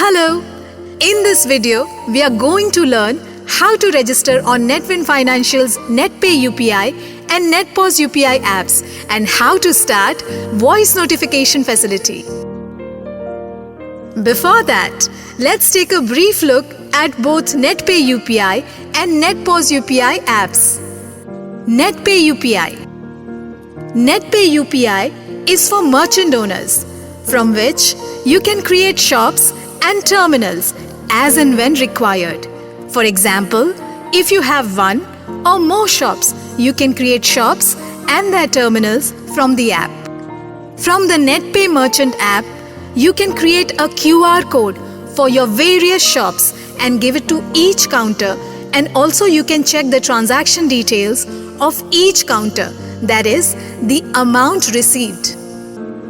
Hello! In this video, we are going to learn how to register on Netwin Financial's NetPay UPI and NetPOS UPI apps and how to start voice notification facility. Before that, let's take a brief look at both NetPay UPI and NetPOS UPI apps. NetPay UPI. NetPay UPI is for merchant owners, from which you can create shops and terminals as and when required. For example, if you have one or more shops, you can create shops and their terminals from the app. From the NetPay Merchant app, you can create a QR code for your various shops and give it to each counter, and also you can check the transaction details of each counter, that is, the amount received.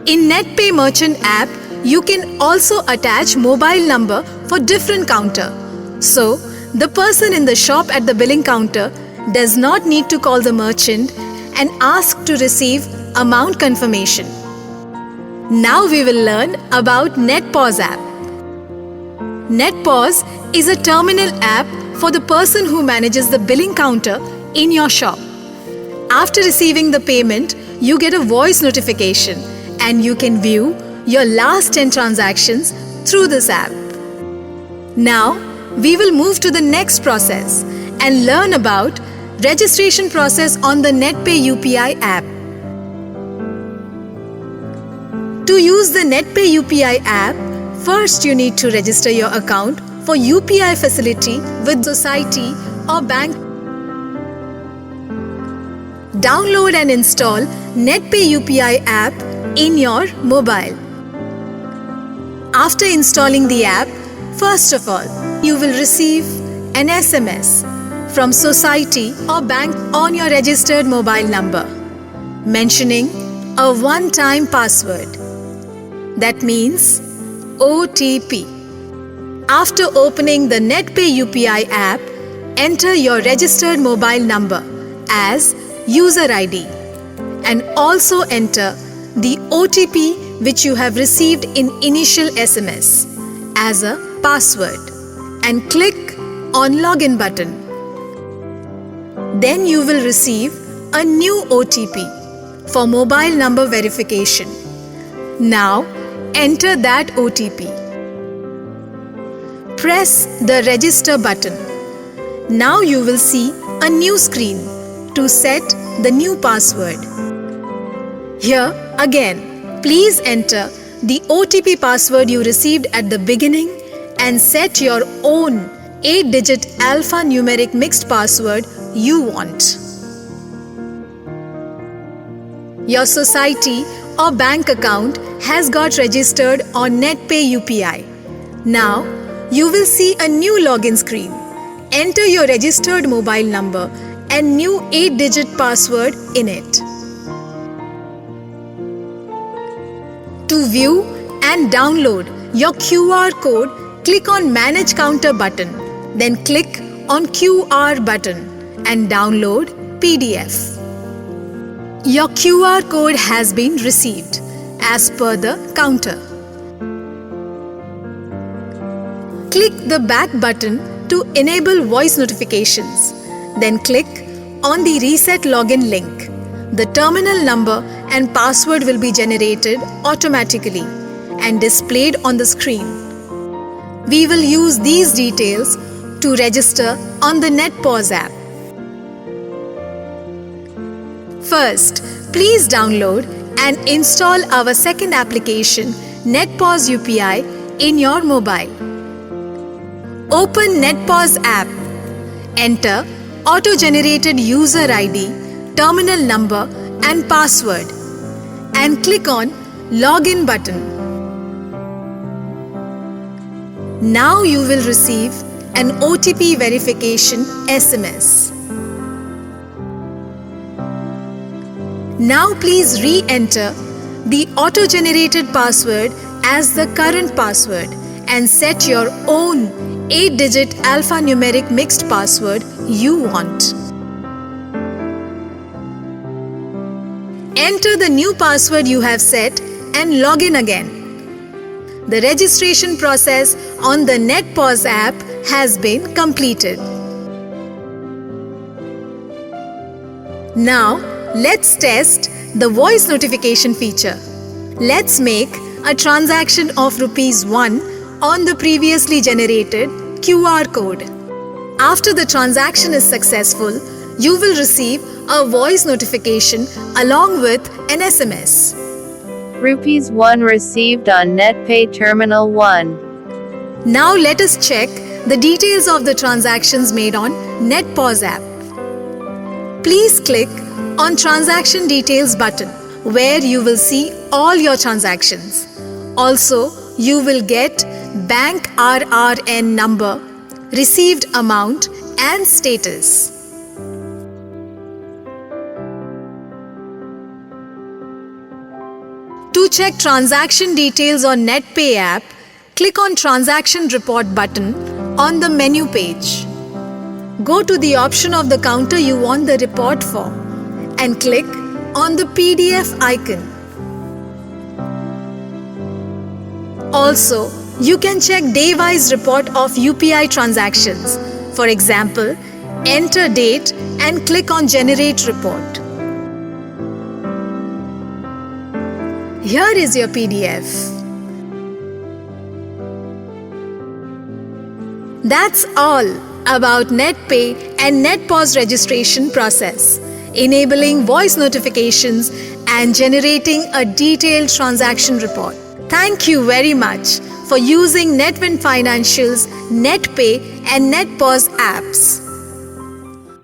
In NetPay Merchant app, you can also attach mobile number for different counter. So, the person in the shop at the billing counter does not need to call the merchant and ask to receive amount confirmation. Now we will learn about NetPOS app. NetPOS is a terminal app for the person who manages the billing counter in your shop. After receiving the payment, you get a voice notification and you can view your last 10 transactions through this app. Now, we will move to the next process and learn about registration process on the NetPay UPI app. To use the NetPay UPI app, first you need to register your account for UPI facility with society or bank. Download and install NetPay UPI app in your mobile. After installing the app, first of all, you will receive an SMS from society or bank on your registered mobile number mentioning a one-time password. That means OTP. After opening the NetPay UPI app, enter your registered mobile number as user ID and also enter the OTP which you have received in initial SMS as a password and click on Login button. Then you will receive a new OTP for mobile number verification. Now enter that OTP. Press the register button. Now you will see a new screen to set the new password. Here again, please enter the OTP password you received at the beginning and set your own 8-digit alphanumeric mixed password you want. Your society or bank account has got registered on NetPay UPI. Now, you will see a new login screen. Enter your registered mobile number and new 8-digit password in it. To view and download your QR code, click on Manage Counter button. Then click on QR button and download PDF. Your QR code has been received as per the counter. Click the back button to enable voice notifications. Then click on the Reset Login link. The terminal number and password will be generated automatically and displayed on the screen. We will use these details to register on the NetPOS app. First, please download and install our second application, NetPOS UPI, in your mobile. Open NetPOS app. Enter auto-generated user ID, terminal number and password and click on Login button. Now you will receive an OTP verification SMS. Now please re-enter the auto-generated password as the current password and set your own 8-digit alphanumeric mixed password you want. Enter the new password you have set and log in again. The registration process on the NetPOS app has been completed. Now, let's test the voice notification feature. Let's make a transaction of ₹1 on the previously generated QR code. After the transaction is successful, you will receive a voice notification along with an SMS. ₹1 received on NetPay Terminal 1. Now let us check the details of the transactions made on NetPOS app. Please click on Transaction Details button, where you will see all your transactions. Also, you will get bank RRN number, received amount and status. To check transaction details on NetPay app, click on Transaction Report button on the menu page. Go to the option of the counter you want the report for and click on the PDF icon. Also, you can check day-wise report of UPI transactions. For example, enter date and click on Generate Report. Here is your PDF. That's all about NetPay and NetPOS registration process, enabling voice notifications and generating a detailed transaction report. Thank you very much for using Netwin Financial's NetPay and NetPOS apps.